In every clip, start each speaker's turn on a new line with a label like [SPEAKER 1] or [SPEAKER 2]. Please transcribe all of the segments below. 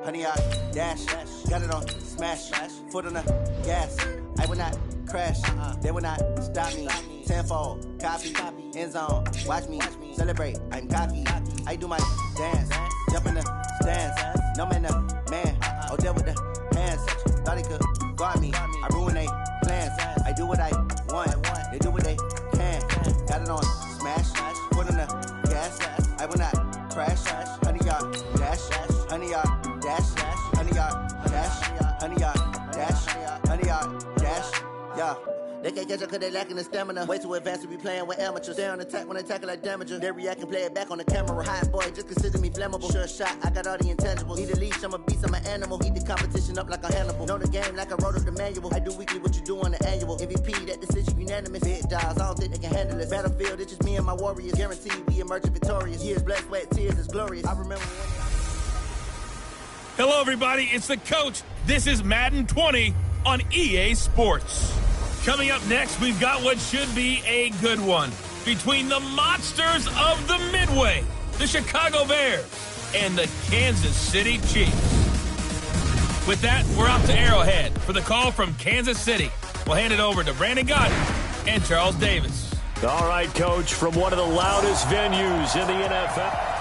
[SPEAKER 1] Honey, I dash, got it on smash, foot on the gas. I will not crash, they will not stop me. Tenfold, copy, end zone, watch me celebrate. I'm cocky, I do my dance, jump in the stands. No man, man, oh there with the hands. Thought he could guard me, I ruin they plans. I do what I want, they do what they can. Got it on smash, foot on the gas. I will not crash, honey, y'all dash, honey, y'all dash, honey, y'all dash, honey, y'all dash, honey, y'all dash, yeah. They can't catch up cause they lacking the stamina. Way too advanced to be playing with amateurs. Stay on attack when I tackle like damager. They react and play it back on the camera. Hot boy, just consider me flammable. Sure shot, I got all the intangibles. Need a leash, I'm a beast, I'm an animal. Eat the competition up like a Hannibal. Know the game like I wrote up the manual. I do weekly what you do on the annual. MVP, that decision unanimous. Big dials, I don't think they can handle it. Battlefield, it's just me and my warriors. Guaranteed we emerge victorious. Years, blood, sweat, tears, it's glorious. I remember when...
[SPEAKER 2] Hello, everybody. It's the coach. This is Madden 20 on EA Sports. Coming up next, we've got what should be a good one between the monsters of the Midway, the Chicago Bears, and the Kansas City Chiefs. With that, we're out to Arrowhead for the call from Kansas City. We'll hand it over to Brandon Gott and Charles Davis.
[SPEAKER 3] All right, Coach, from one of the loudest venues in the NFL.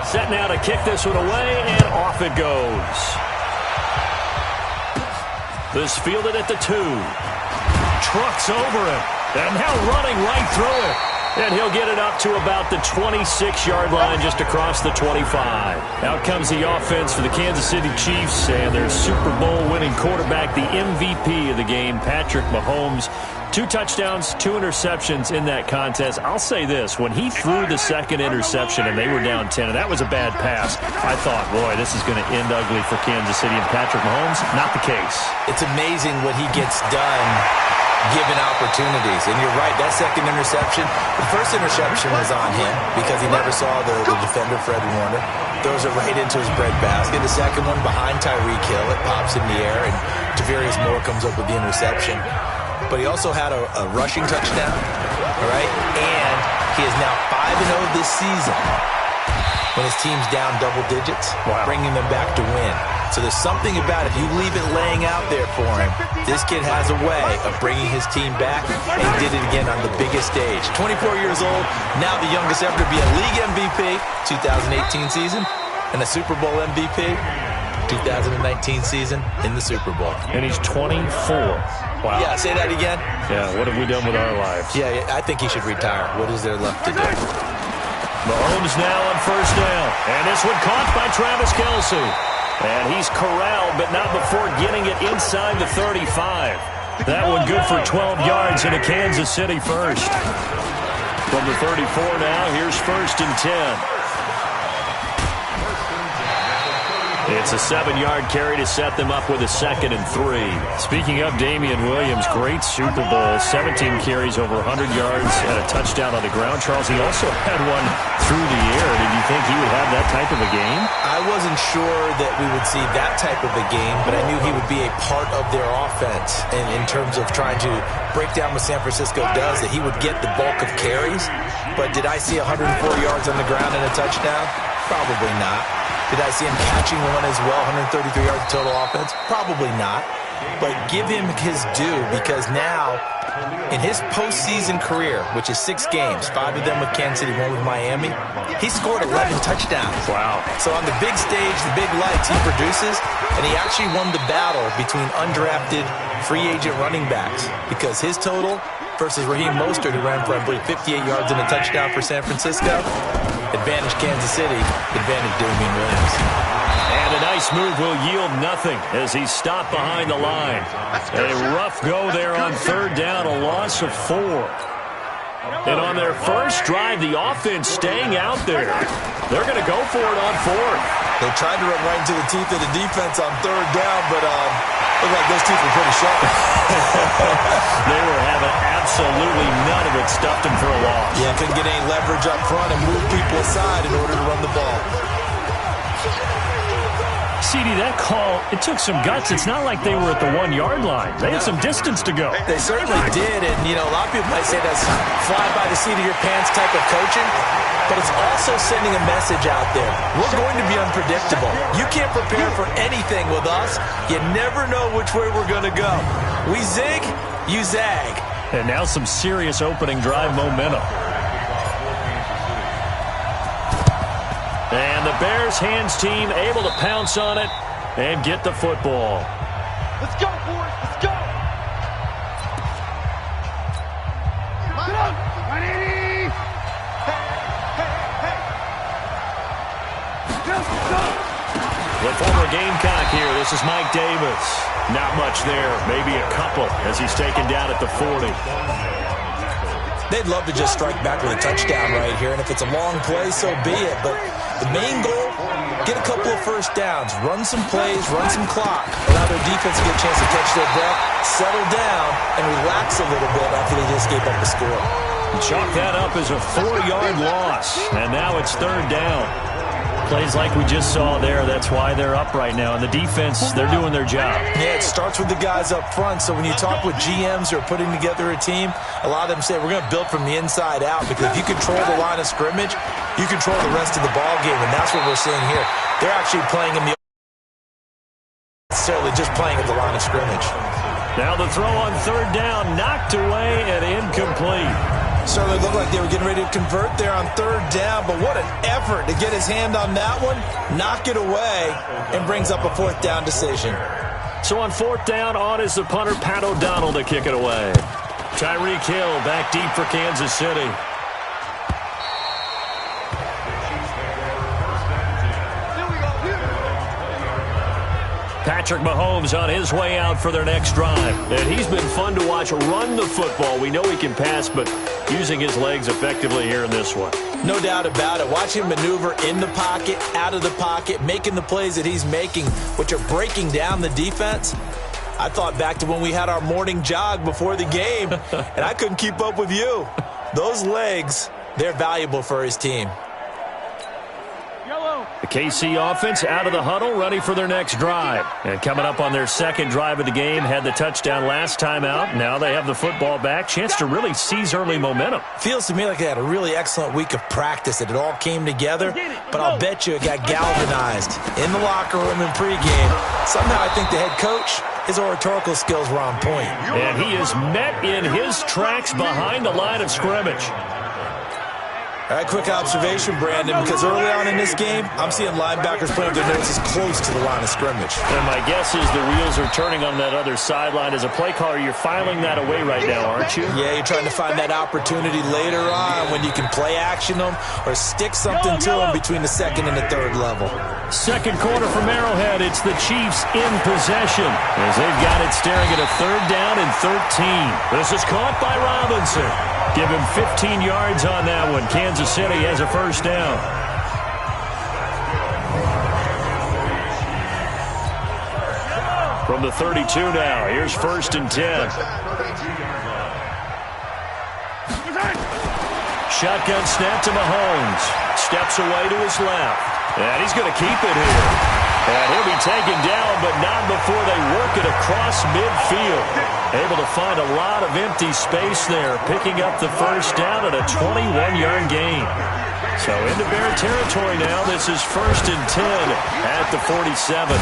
[SPEAKER 3] Set now to kick this one away, and off it goes. This fielded at the 2. Trucks over him, and now running right through it. And he'll get it up to about the 26-yard line, just across the 25. Out comes the offense for the Kansas City Chiefs, and their Super Bowl winning quarterback, the MVP of the game, Patrick Mahomes. 2 touchdowns, 2 interceptions in that contest. I'll say this, when he threw the second interception and they were down 10, and that was a bad pass, I thought, boy, this is going to end ugly for Kansas City and Patrick Mahomes. Not the case.
[SPEAKER 4] It's amazing what he gets done given opportunities. And you're right, that second interception, the first interception was on him because he never saw the defender, Fred Warner. Throws it right into his breadbasket. The second one behind Tyreek Hill. It pops in the air, and Javarius Moore comes up with the interception. But he also had a rushing touchdown, all right? And he is now 5-0 this season when his team's down double digits, bringing them back to win. So there's something about it. If you leave it laying out there for him, this kid has a way of bringing his team back, and he did it again on the biggest stage. 24 years old, now the youngest ever to be a league MVP, 2018 season, and a Super Bowl MVP, 2019 season in the Super Bowl.
[SPEAKER 3] And he's 24. Wow.
[SPEAKER 4] Yeah, say that again.
[SPEAKER 3] Yeah, what have we done with our lives?
[SPEAKER 4] Yeah, I think he should retire. What is there left to do?
[SPEAKER 3] Mahomes now on first down. And this one caught by Travis Kelce. And he's corralled, but not before getting it inside the 35. That one good for 12 yards in a Kansas City first. From the 34 now, here's first and 10. It's a 7-yard carry to set them up with a 2nd and 3. Speaking of Damian Williams, great Super Bowl. 17 carries, over 100 yards, and a touchdown on the ground. Charles, he also had one through the air. Did you think he would have that type of a game?
[SPEAKER 4] I wasn't sure that we would see that type of a game, but I knew he would be a part of their offense in terms of trying to break down what San Francisco does, that he would get the bulk of carries. But did I see 104 yards on the ground and a touchdown? Probably not. Did I see him catching one as well, 133 yards total offense? Probably not. But give him his due, because now, in his postseason career, which is 6 games, 5 of them with Kansas City, 1 with Miami, he scored 11 touchdowns.
[SPEAKER 3] Wow.
[SPEAKER 4] So on the big stage, the big lights, he produces, and he actually won the battle between undrafted free agent running backs, because his total versus Raheem Mostert, who ran for, I believe, 58 yards and a touchdown for San Francisco. Advantage Kansas City, advantage Damian Williams.
[SPEAKER 3] And a nice move will yield nothing as he's stopped behind the line. A rough go there on 3rd down, a loss of 4. And on their first drive, the offense staying out there. They're going to go for it on 4th.
[SPEAKER 4] They tried to run right into the teeth of the defense on 3rd down, but Look like those teeth were pretty sharp.
[SPEAKER 3] They were having absolutely none of it, stuffed him for a loss.
[SPEAKER 4] Yeah, couldn't get any leverage up front and move people aside in order to run the ball.
[SPEAKER 3] CD, that call, it took some guts. It's not like they were at the 1-yard line. They had some distance to go.
[SPEAKER 4] They certainly did, and, you know, a lot of people might say that's fly by the seat of your pants type of coaching, but it's also sending a message out there. We're going to be unpredictable. You can't prepare for anything with us. You never know which way we're going to go. We zig, you zag.
[SPEAKER 3] And now some serious opening drive momentum. And the Bears hands team able to pounce on it and get the football.
[SPEAKER 5] Let's go, boys. Let's go.
[SPEAKER 3] The former Gamecock here. This is Mike Davis. Not much there. Maybe a couple as he's taken down at the 40.
[SPEAKER 4] They'd love to just strike back with a touchdown right here, and if it's a long play, so be it. But the main goal, get a couple of first downs, run some plays, run some clock, allow their defense to get a chance to catch their breath, settle down, and relax a little bit after they just gave up the score.
[SPEAKER 3] Chalk that up as a 4-yard loss, and now it's 3rd down. Plays like we just saw there, that's why they're up right now. And the defense, they're doing their job.
[SPEAKER 4] Yeah, it starts with the guys up front. So when you talk with GMs who are putting together a team, a lot of them say we're going to build from the inside out, because if you control the line of scrimmage, you control the rest of the ball game, and that's what we're seeing here. They're actually playing in the necessarily just playing at the line of scrimmage.
[SPEAKER 3] Now the throw on 3rd down, knocked away and incomplete.
[SPEAKER 4] Certainly looked like they were getting ready to convert there on 3rd down, but what an effort to get his hand on that one, knock it away, and brings up a 4th down decision.
[SPEAKER 3] So on 4th down, on is the punter, Pat O'Donnell, to kick it away. Tyreek Hill back deep for Kansas City. Patrick Mahomes on his way out for their next drive. And he's been fun to watch run the football. We know he can pass, but using his legs effectively here in this one.
[SPEAKER 4] No doubt about it. Watch him maneuver in the pocket, out of the pocket, making the plays that he's making, which are breaking down the defense. I thought back to when we had our morning jog before the game, and I couldn't keep up with you. Those legs, they're valuable for his team.
[SPEAKER 3] The KC offense out of the huddle, ready for their next drive. And coming up on their 2nd drive of the game, had the touchdown last time out. Now they have the football back. Chance to really seize early momentum.
[SPEAKER 4] Feels to me like they had a really excellent week of practice, that it all came together. But I'll bet you it got galvanized in the locker room in pregame. Somehow I think the head coach, his oratorical skills were on point.
[SPEAKER 3] And he is met in his tracks behind the line of scrimmage.
[SPEAKER 4] All right, quick observation, Brandon, because early on in this game, I'm seeing linebackers putting their noses close to the line of scrimmage.
[SPEAKER 3] And my guess is the wheels are turning on that other sideline. As a play caller, you're filing that away right now, aren't you?
[SPEAKER 4] Yeah, you're trying to find that opportunity later on when you can play action them or stick something to them between the 2nd and the 3rd level.
[SPEAKER 3] 2nd quarter from Arrowhead. It's the Chiefs in possession as they've got it staring at a 3rd down and 13. This is caught by Robinson. Give him 15 yards on that one. Kansas City has a 1st down. From the 32 now, here's 1st and 10. Shotgun snap to Mahomes. Steps away to his left. And he's going to keep it here. And he'll be taken down, but not before they work it across midfield. Able to find a lot of empty space there, picking up the 1st down at a 21-yard gain. So into Bear territory now. This is 1st and 10 at the 47.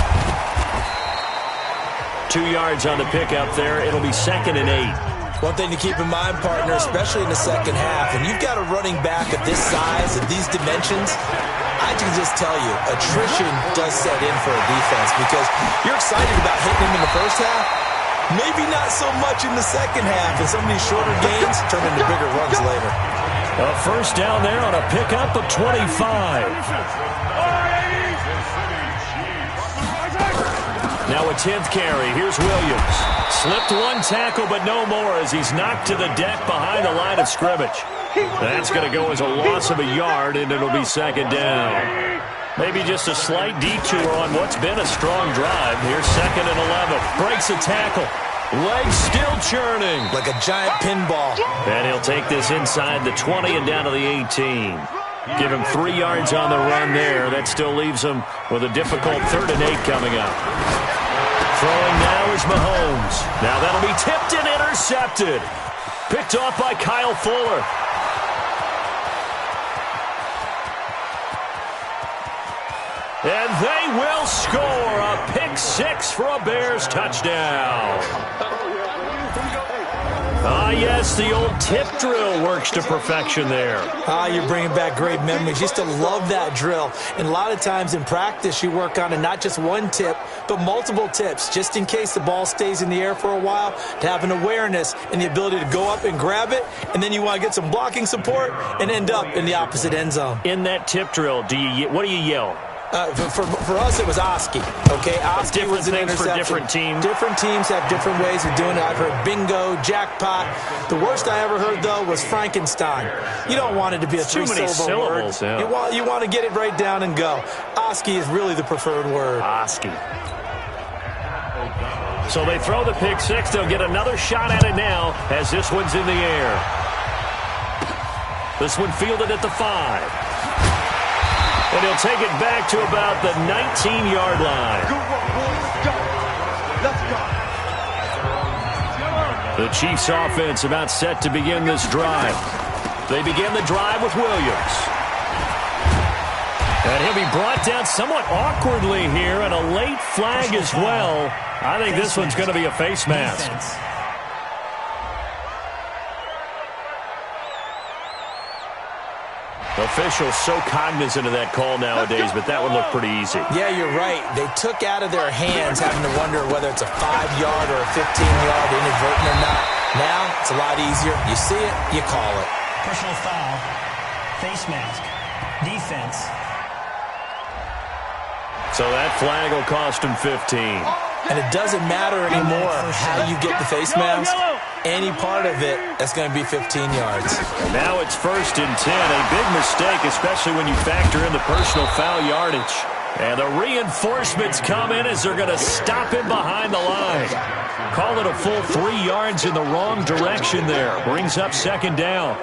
[SPEAKER 3] 2 yards on the pickup there. It'll be 2nd and 8.
[SPEAKER 4] One thing to keep in mind, partner, especially in the second half, when you've got a running back of this size and these dimensions, I can just tell you, attrition does set in for a defense because you're excited about hitting him in the first half, maybe not so much in the second half, and some of these shorter gains turn into bigger runs later.
[SPEAKER 3] A 1st down there on a pickup of 25. Now a 10th carry. Here's Williams. Slipped one tackle, but no more as he's knocked to the deck behind the line of scrimmage. That's going to go as a loss of a yard, and it'll be 2nd down. Maybe just a slight detour on what's been a strong drive. Here's 2nd and 11. Breaks a tackle. Legs still churning.
[SPEAKER 4] Like a giant pinball.
[SPEAKER 3] And he'll take this inside the 20 and down to the 18. Give him 3 yards on the run there. That still leaves him with a difficult 3rd and 8 coming up. Throwing now is Mahomes. Now that'll be tipped and intercepted. Picked off by Kyle Fuller. And they will score a pick 6 for a Bears touchdown. Yes, the old tip drill works to perfection there.
[SPEAKER 4] You're bringing back great memories. Used to love that drill. And a lot of times in practice, you work on it, not just one tip, but multiple tips, just in case the ball stays in the air for a while, to have an awareness and the ability to go up and grab it, and then you want to get some blocking support and end up in the opposite end zone.
[SPEAKER 3] In that tip drill, what do you yell?
[SPEAKER 4] For us, it was Oski. Okay, Oski was an interception.
[SPEAKER 3] For different teams.
[SPEAKER 4] Different teams have different ways of doing it. I've heard bingo, jackpot. The worst I ever heard, though, was Frankenstein. You don't want it to be a three-syllable word.
[SPEAKER 3] Yeah.
[SPEAKER 4] You want to get it right down and go. Oski is really the preferred word.
[SPEAKER 3] Oski. So they throw the pick 6. They'll get another shot at it now as this one's in the air. This one fielded at the 5. And he'll take it back to about the 19-yard line. The Chiefs' offense about set to begin this drive. They begin the drive with Williams. And he'll be brought down somewhat awkwardly here, and a late flag as well. I think this one's going to be a face mask. Officials so cognizant of that call nowadays, but that would look pretty easy.
[SPEAKER 4] Yeah, you're right. They took out of their hands having to wonder whether it's a 5-yard or a 15-yard, inadvertent or not. Now, it's a lot easier. You see it, you call it.
[SPEAKER 6] Personal foul, face mask, defense.
[SPEAKER 3] So that flag will cost him 15.
[SPEAKER 4] And it doesn't matter anymore how you get the face mask. Any part of it, that's going to be 15 yards.
[SPEAKER 3] Now it's 1st and 10. A big mistake, especially when you factor in the personal foul yardage. And the reinforcements come in as they're going to stop him behind the line. Call it a full 3 yards in the wrong direction there. Brings up 2nd down.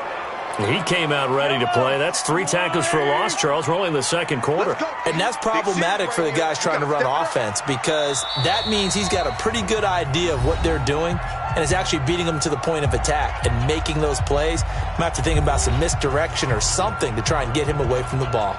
[SPEAKER 3] He came out ready to play. That's 3 tackles for a loss, Charles. We're only in the 2nd quarter.
[SPEAKER 4] And that's problematic for the guys trying to run offense, because that means he's got a pretty good idea of what they're doing and is actually beating them to the point of attack and making those plays. Might have to think about some misdirection or something to try and get him away from the ball.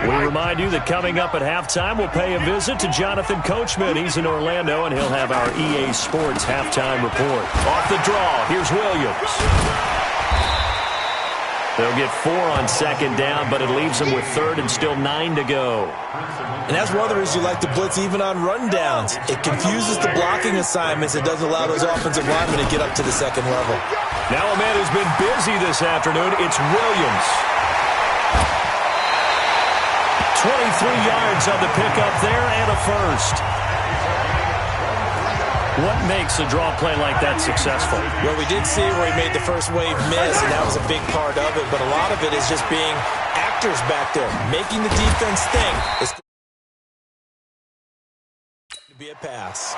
[SPEAKER 3] We remind you that coming up at halftime, we'll pay a visit to Jonathan Coachman. He's in Orlando, and he'll have our EA Sports halftime report. Off the draw, here's Williams. They'll get 4 on 2nd down, but it leaves them with 3rd and still 9 to go.
[SPEAKER 4] And that's one of the reasons you like to blitz even on rundowns. It confuses the blocking assignments. It doesn't allow those offensive linemen to get up to the 2nd level.
[SPEAKER 3] Now a man who's been busy this afternoon, it's Williams. 23 yards on the pickup there and a 1st. What makes a draw play like that successful?
[SPEAKER 4] Well, we did see where he made the first wave miss, and that was a big part of it. But a lot of it is just being actors back there, making the defense think it's going to be a pass.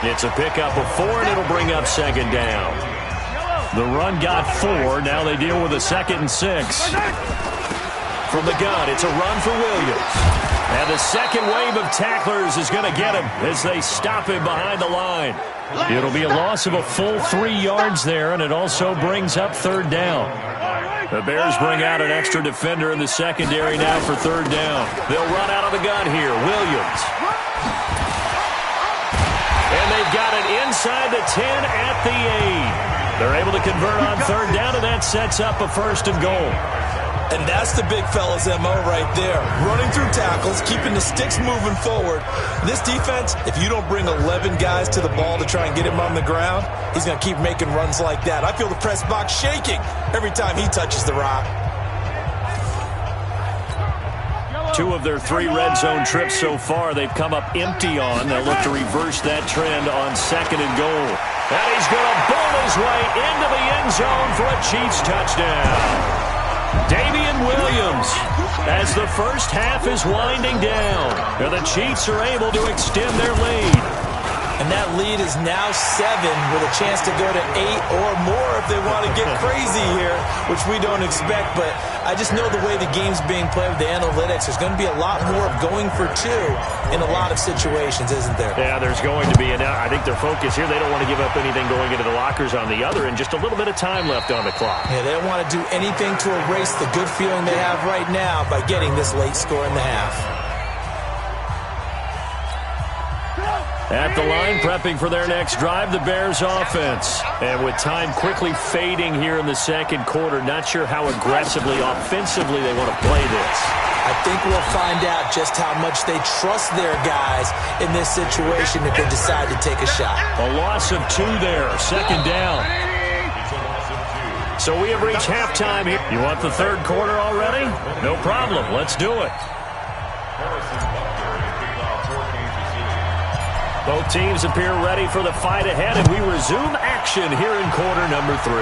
[SPEAKER 3] It's a pickup of 4, and it'll bring up 2nd down. The run got 4. Now they deal with a 2nd and 6. From the gun, it's a run for Williams. And the second wave of tacklers is going to get him as they stop him behind the line. It'll be a loss of a full 3 yards there, and it also brings up 3rd down. The Bears bring out an extra defender in the secondary now for 3rd down. They'll run out of the gun here. Williams. And they've got it inside the 10 at the 8. They're able to convert on 3rd down, and that sets up a 1st and goal.
[SPEAKER 4] And that's the big fella's MO right there. Running through tackles, keeping the sticks moving forward. This defense, if you don't bring 11 guys to the ball to try and get him on the ground, he's going to keep making runs like that. I feel the press box shaking every time he touches the rock.
[SPEAKER 3] 2 of their 3 red zone trips so far, they've come up empty on. They'll look to reverse that trend on 2nd and goal. And he's going to bowl his way into the end zone for a Chiefs touchdown. Damian Williams, as the first half is winding down, and the Chiefs are able to extend their lead.
[SPEAKER 4] And that lead is now 7 with a chance to go to 8 or more if they want to get crazy here, which we don't expect. But I just know the way the game's being played with the analytics, there's going to be a lot more of going for 2 in a lot of situations, isn't there?
[SPEAKER 3] Yeah, there's going to be. And I think their focus here, they don't want to give up anything going into the lockers on the other, and just a little bit of time left on the clock.
[SPEAKER 4] Yeah, they don't want to do anything to erase the good feeling they have right now by getting this late score in the half.
[SPEAKER 3] At the line, prepping for their next drive, the Bears offense. And with time quickly fading here in the second quarter, not sure how aggressively, offensively they want to play this.
[SPEAKER 4] I think we'll find out just how much they trust their guys in this situation if they decide to take a shot.
[SPEAKER 3] A loss of 2 there, 2nd down. So we have reached halftime here. You want the third quarter already? No problem. Let's do it. Both teams appear ready for the fight ahead, and we resume action here in quarter number 3.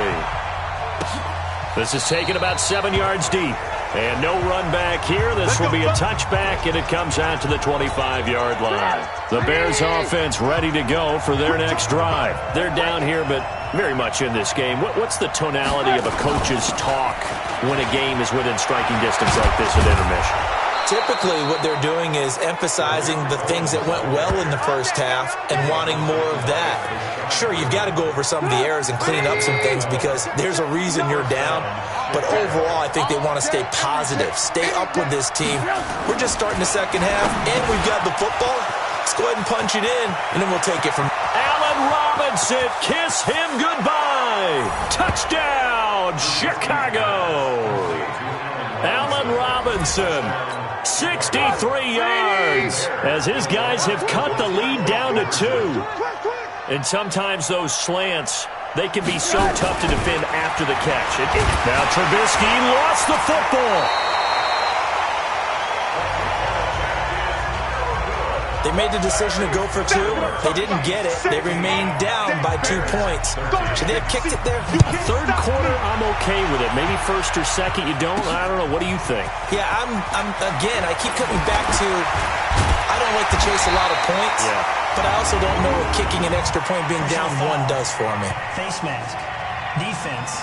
[SPEAKER 3] This is taken about 7 yards deep. And no run back here. This will be a touchback, and it comes out to the 25-yard line. The Bears offense ready to go for their next drive. They're down here, but very much in this game. What's the tonality of a coach's talk when a game is within striking distance like this at intermission?
[SPEAKER 4] Typically, what they're doing is emphasizing the things that went well in the first half and wanting more of that. Sure, you've got to go over some of the errors and clean up some things because there's a reason you're down. But overall, I think they want to stay positive, stay up with this team. We're just starting the second half, and we've got the football. Let's go ahead and punch it in, and then we'll take it from
[SPEAKER 3] Allen Robinson. Kiss him goodbye. Touchdown, Chicago. Allen Robinson. 63 yards as his guys have cut the lead down to 2. And sometimes those slants, they can be so tough to defend after the catch. Now Trubisky lost the football.
[SPEAKER 4] They made the decision to go for 2. They didn't get it. They remained down by 2 points. Should they have kicked it there?
[SPEAKER 3] Third quarter, I'm okay with it. Maybe first or second, you don't? I don't know. What do you think?
[SPEAKER 4] Yeah, again, I keep coming back to I don't like to chase a lot of points, but I also don't know what kicking an extra point being down 1 does for me.
[SPEAKER 6] Face mask. Defense.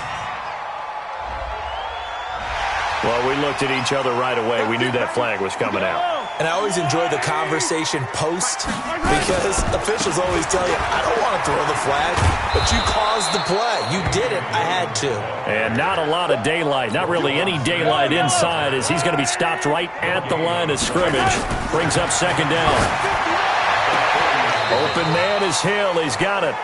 [SPEAKER 3] Well, we looked at each other right away. We knew that flag was coming out.
[SPEAKER 4] And I always enjoy the conversation post because officials always tell you, I don't want to throw the flag, but you caused the play. You did it. I had to. And
[SPEAKER 3] not a lot of daylight. Not really any daylight inside as he's going to be stopped right at the line of scrimmage. Brings up 2nd down. Open man is Hill. He's got it.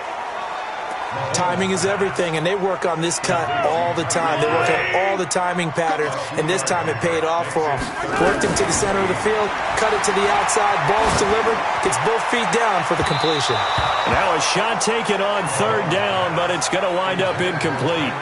[SPEAKER 4] Timing is everything, and they work on this cut all the time. They work on all the timing patterns, and this time it paid off for them. Worked him to the center of the field, cut it to the outside, ball's delivered, gets both feet down for the completion.
[SPEAKER 3] Now a shot taken on 3rd down, but it's going to wind up incomplete.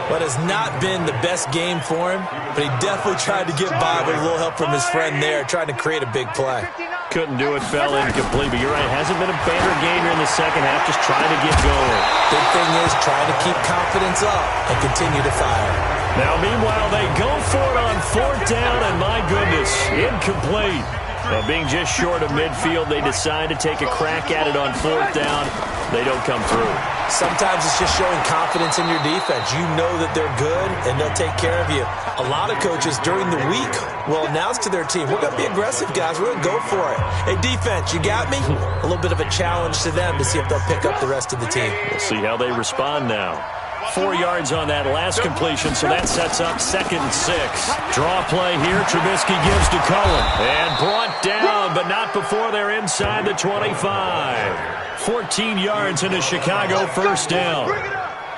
[SPEAKER 4] But it's not been the best game for him, but he definitely tried to get by with a little help from his friend there, trying to create a big play.
[SPEAKER 3] Couldn't do it, fell incomplete, but you're right, hasn't been a banner game here in the second half, just trying to get going.
[SPEAKER 4] Big thing is trying to keep confidence up and continue to fire.
[SPEAKER 3] Now, meanwhile, they go for it on 4th down, and my goodness, incomplete. But being just short of midfield, they decide to take a crack at it on 4th down. They don't come through.
[SPEAKER 4] Sometimes it's just showing confidence in your defense. You know that they're good, and they'll take care of you. A lot of coaches during the week will announce to their team, we're going to be aggressive, guys. We're going to go for it. Hey, defense, you got me? A little bit of a challenge to them to see if they'll pick up the rest of the team.
[SPEAKER 3] We'll see how they respond now. 4 yards on that last completion, so that sets up 2nd and 6. Draw play here. Trubisky gives to Cullen. And brought down, but not before they're inside the 25. 14 yards into Chicago, 1st down.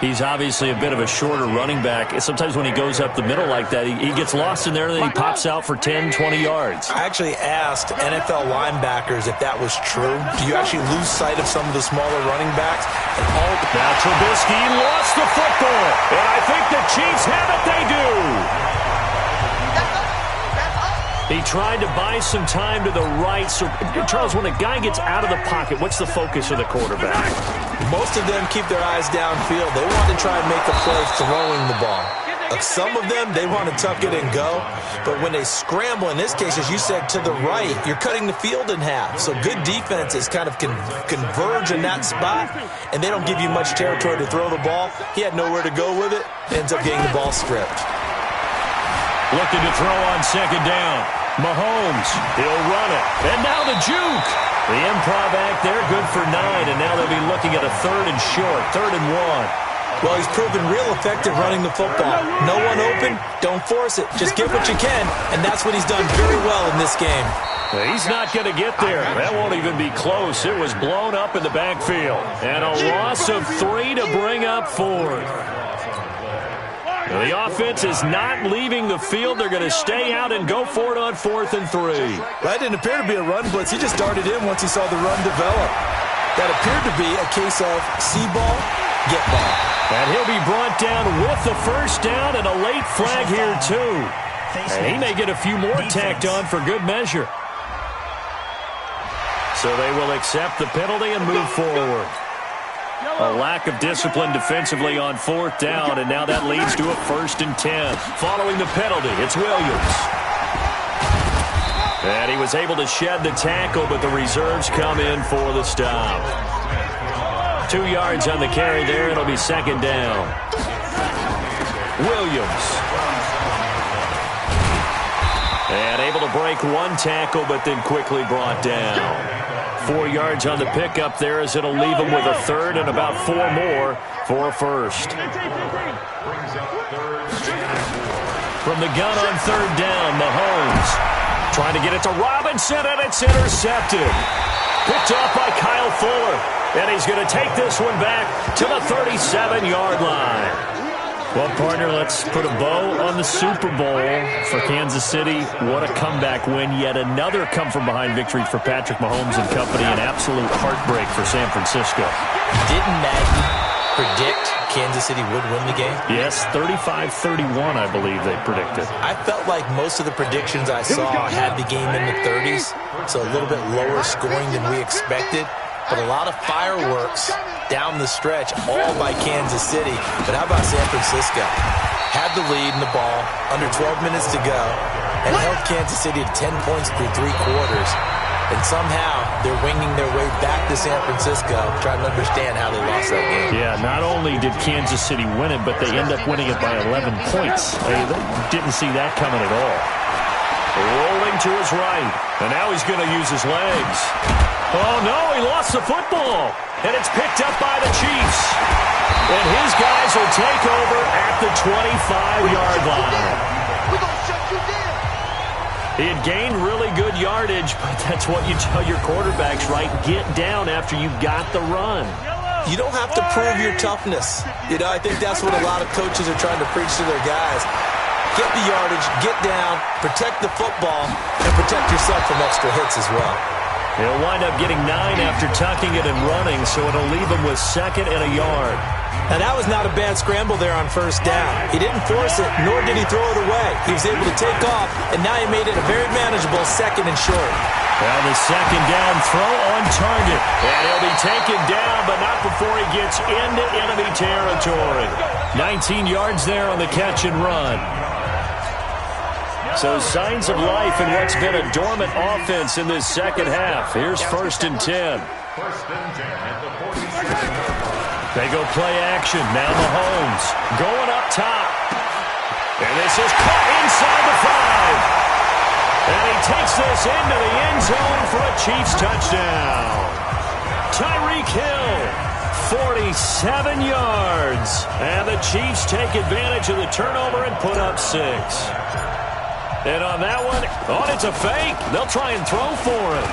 [SPEAKER 3] He's obviously a bit of a shorter running back. Sometimes when he goes up the middle like that, he gets lost in there, and then he pops out for 10, 20 yards.
[SPEAKER 4] I actually asked NFL linebackers if that was true. Do you actually lose sight of some of the smaller running backs?
[SPEAKER 3] Now Trubisky lost the football, and I think the Chiefs have it. They do. He tried to buy some time to the right. So, Charles, when a guy gets out of the pocket, what's the focus of the quarterback?
[SPEAKER 4] Most of them keep their eyes downfield. They want to try and make a play throwing the ball. Some of them, they want to tuck it and go. But when they scramble, in this case, as you said, to the right, you're cutting the field in half. So good defenses kind of converge in that spot, and they don't give you much territory to throw the ball. He had nowhere to go with it. Ends up getting the ball stripped.
[SPEAKER 3] Looking to throw on second down. Mahomes, he'll run it. And now the juke. The improv act there, good for 9, and now they'll be looking at a 3rd and short, 3rd and 1.
[SPEAKER 4] Well, he's proven real effective running the football. No one open, don't force it. Just get what you can, and that's what he's done very well in this game.
[SPEAKER 3] He's not going to get there. That won't even be close. It was blown up in the backfield. And a loss of 3 to bring up 4th. The offense is not leaving the field. They're going to stay out and go for it on 4th and 3.
[SPEAKER 4] That didn't appear to be a run blitz. He just darted in once he saw the run develop. That appeared to be a case of see ball, get ball.
[SPEAKER 3] And he'll be brought down with the first down and a late flag here, too. And he may get a few more tacked on for good measure. So they will accept the penalty and move forward. A lack of discipline defensively on 4th down, and now that leads to a 1st and 10. Following the penalty, it's Williams. And he was able to shed the tackle, but the reserves come in for the stop. 2 yards on the carry there. It'll be 2nd down. Williams. And able to break 1 tackle, but then quickly brought down. 4 yards on the pickup there as it'll leave him with a 3rd and about 4 more for a 1st. From the gun on 3rd down, Mahomes. Trying to get it to Robinson, and it's intercepted. Picked off by Kyle Fuller. And he's going to take this one back to the 37-yard line. Well, partner, let's put a bow on the Super Bowl for Kansas City. What a comeback win. Yet another come-from-behind victory for Patrick Mahomes and company. An absolute heartbreak for San Francisco.
[SPEAKER 4] Didn't Madden predict Kansas City would win the game?
[SPEAKER 3] Yes, 35-31, I believe they predicted.
[SPEAKER 4] I felt like most of the predictions I saw had the game in the 30s, so a little bit lower scoring than we expected. But a lot of fireworks down the stretch, all by Kansas City. But how about San Francisco? Had the lead in the ball, under 12 minutes to go, and held Kansas City to 10 points through 3 quarters. And somehow they're winging their way back to San Francisco, trying to understand how they lost that game.
[SPEAKER 3] Yeah, not only did Kansas City win it, but they end up winning it by 11 points. They didn't see that coming at all. Rolling to his right, and now he's going to use his legs. Oh, no, he lost the football. And it's picked up by the Chiefs. And his guys will take over at the 25-yard line.
[SPEAKER 5] We're going to shut you down.
[SPEAKER 3] He had gained really good yardage, but that's what you tell your quarterbacks, right? Get down after you got the run.
[SPEAKER 4] You don't have to prove your toughness. You know, I think that's what a lot of coaches are trying to preach to their guys. Get the yardage, get down, protect the football, and protect yourself from extra hits as well.
[SPEAKER 3] He'll wind up getting 9 after tucking it and running, so it'll leave him with 2nd and a yard.
[SPEAKER 4] Now, that was not a bad scramble there on 1st down. He didn't force it, nor did he throw it away. He was able to take off, and now he made it a very manageable 2nd and short.
[SPEAKER 3] Well, the 2nd down throw on target. And he'll be taken down, but not before he gets into enemy territory. 19 yards there on the catch and run. So signs of life in what's been a dormant offense in this second half. Here's 1st and 10. They go play action. Now Mahomes going up top. And this is caught inside the 5. And he takes this into the end zone for a Chiefs touchdown. Tyreek Hill, 47 yards. And the Chiefs take advantage of the turnover and put up 6. And on that one, it's a fake. They'll try and throw for it.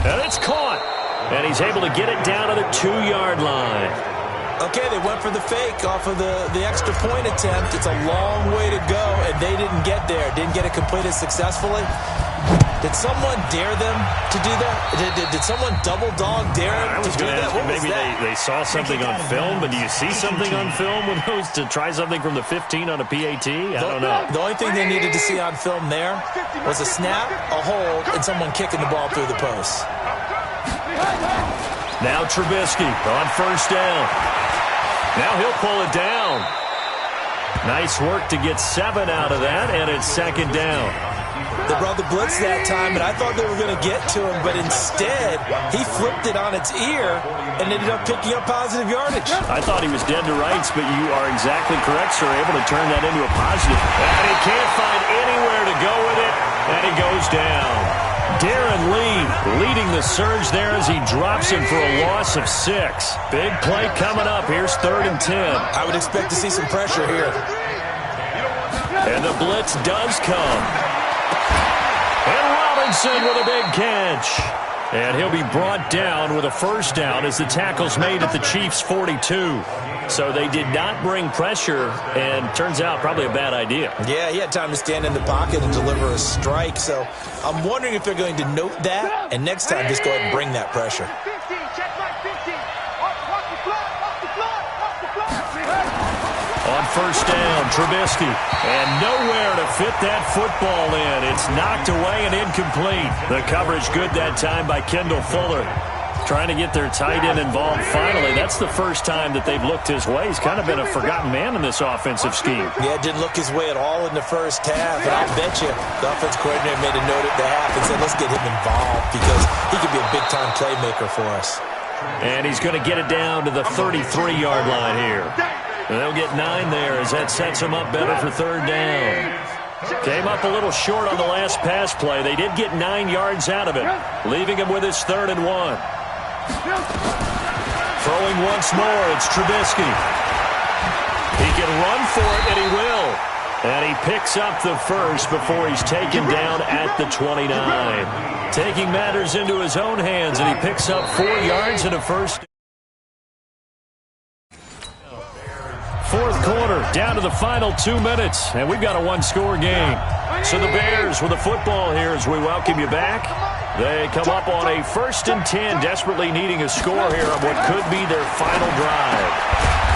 [SPEAKER 3] And it's caught. And he's able to get it down to the 2-yard line.
[SPEAKER 4] Okay, they went for the fake off of the extra point attempt. It's a long way to go, and they didn't get there. Didn't get it completed successfully. Did someone dare them to do that? Did someone double dog dare them to do that?
[SPEAKER 3] Maybe they saw something on film, but do you see something on film with those to try something from the 15 on a PAT? I don't know.
[SPEAKER 4] The only thing they needed to see on film there was a snap, a hold, and someone kicking the ball through the post.
[SPEAKER 3] Now Trubisky on first down. Now he'll pull it down. Nice work to get 7 out of that, and it's second down.
[SPEAKER 4] They brought the blitz that time, and I thought they were going to get to him, but instead, he flipped it on its ear and ended up picking up positive yardage.
[SPEAKER 3] I thought he was dead to rights, but you are exactly correct, sir. Able to turn that into a positive. And he can't find anywhere to go with it, and he goes down. Darren Lee leading the surge there as he drops him for a loss of 6. Big play coming up. Here's 3rd and 10.
[SPEAKER 4] I would expect to see some pressure here.
[SPEAKER 3] And the blitz does come. And Robinson with a big catch. And he'll be brought down with a first down as the tackle's made at the Chiefs' 42. So they did not bring pressure, and turns out probably a bad idea.
[SPEAKER 4] Yeah, he had time to stand in the pocket and deliver a strike. So I'm wondering if they're going to note that, and next time just go ahead and bring that pressure.
[SPEAKER 3] On first down, Trubisky. And nowhere to fit that football in. It's knocked away and incomplete. The coverage good that time by Kendall Fuller. Trying to get their tight end involved finally. That's the first time that they've looked his way. He's kind of been a forgotten man in this offensive scheme.
[SPEAKER 4] Yeah, didn't look his way at all in the first half. And I'll bet you the offense coordinator made a note at the half and said, let's get him involved because he could be a big-time playmaker for us.
[SPEAKER 3] And he's going to get it down to the 33-yard line here. And they'll get 9 there as that sets him up better for 3rd down. Came up a little short on the last pass play. They did get 9 yards out of it, leaving him with his 3rd and 1. Throwing once more, it's Trubisky. He can run for it, and he will. And he picks up the first before he's taken down at the 29. Taking matters into his own hands, and he picks up 4 yards and a first. 4th quarter, down to the final 2 minutes, and we've got a 1-score game. So the Bears with the football here as we welcome you back. They come up on a 1st and 10, desperately needing a score here on what could be their final drive.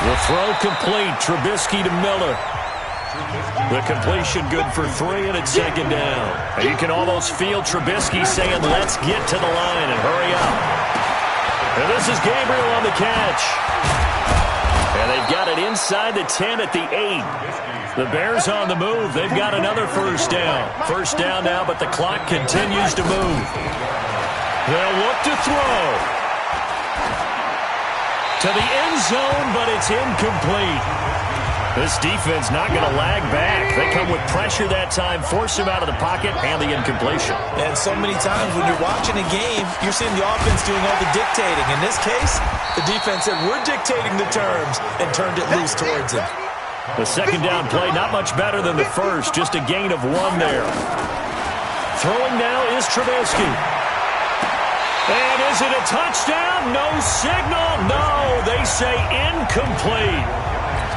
[SPEAKER 3] The throw complete, Trubisky to Miller. The completion good for 3, and it's 2nd down. And you can almost feel Trubisky saying, let's get to the line and hurry up. And this is Gabriel on the catch. And they've got it inside the 10 at the 8. The Bears on the move. They've got another first down. First down now, but the clock continues to move. They'll look to throw. To the end zone, but it's incomplete. This defense not going to lag back. They come with pressure that time, force him out of the pocket, and the incompletion.
[SPEAKER 4] And so many times when you're watching a game, you're seeing the offense doing all the dictating. In this case, the defense said, we're dictating the terms, and turned it loose towards him.
[SPEAKER 3] The 2nd down play, not much better than the first, just a gain of 1 there. Throwing now is Trubisky. And is it a touchdown? No signal. No, they say incomplete.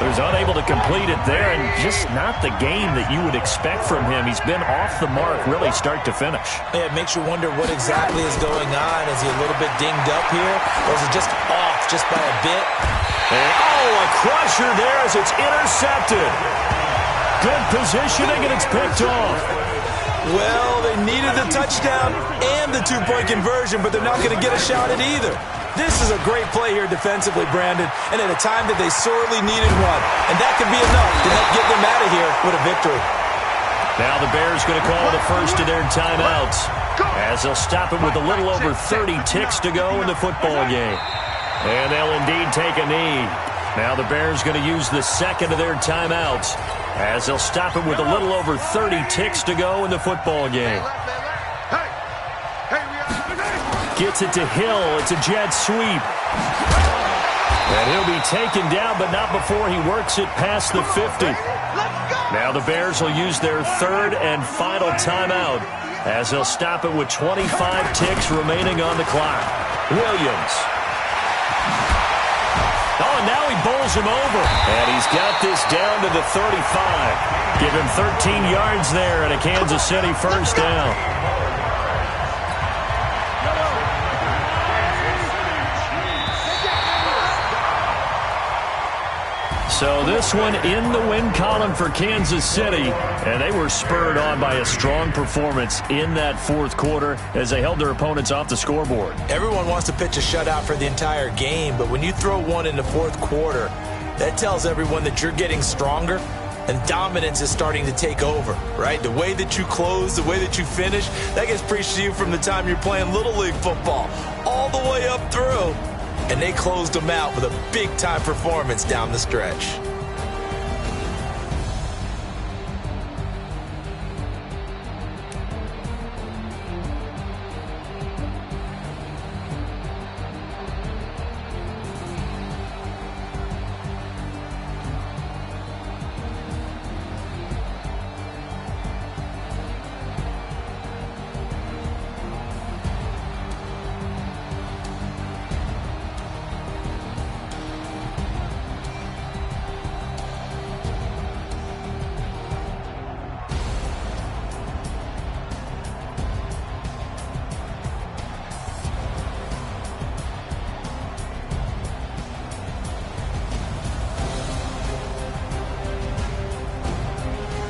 [SPEAKER 3] So he's unable to complete it there, and just not the game that you would expect from him. He's been off the mark really start to finish.
[SPEAKER 4] Yeah, it makes you wonder what exactly is going on. Is he a little bit dinged up here, or is he just off just by a bit?
[SPEAKER 3] And, a crusher there as it's intercepted. Good positioning, and it's picked off.
[SPEAKER 4] Well, they needed the touchdown and the 2-point conversion, but they're not going to get a shot at either. This is a great play here defensively, Brandon, and at a time that they sorely needed one. And that could be enough to help get them out of here with a victory.
[SPEAKER 3] Now the Bears going to call the first of their timeouts as they'll stop it with a little over 30 ticks to go in the football game. And they'll indeed take a knee. Now the Bears going to use the second of their timeouts as they'll stop it with a little over 30 ticks to go in the football game. Gets it to Hill. It's a jet sweep. And he'll be taken down, but not before he works it past the 50. Now the Bears will use their 3rd and final timeout as they'll stop it with 25 ticks remaining on the clock. Williams. Oh, and now he bowls him over. And he's got this down to the 35. Give him 13 yards there and a Kansas City first down. So this one in the win column for Kansas City, and they were spurred on by a strong performance in that fourth quarter as they held their opponents off the scoreboard.
[SPEAKER 4] Everyone wants to pitch a shutout for the entire game, but when you throw one in the fourth quarter, that tells everyone that you're getting stronger and dominance is starting to take over, right? The way that you close, the way that you finish, that gets preached to you from the time you're playing Little League football all the way up through. And they closed them out with a big-time performance down the stretch.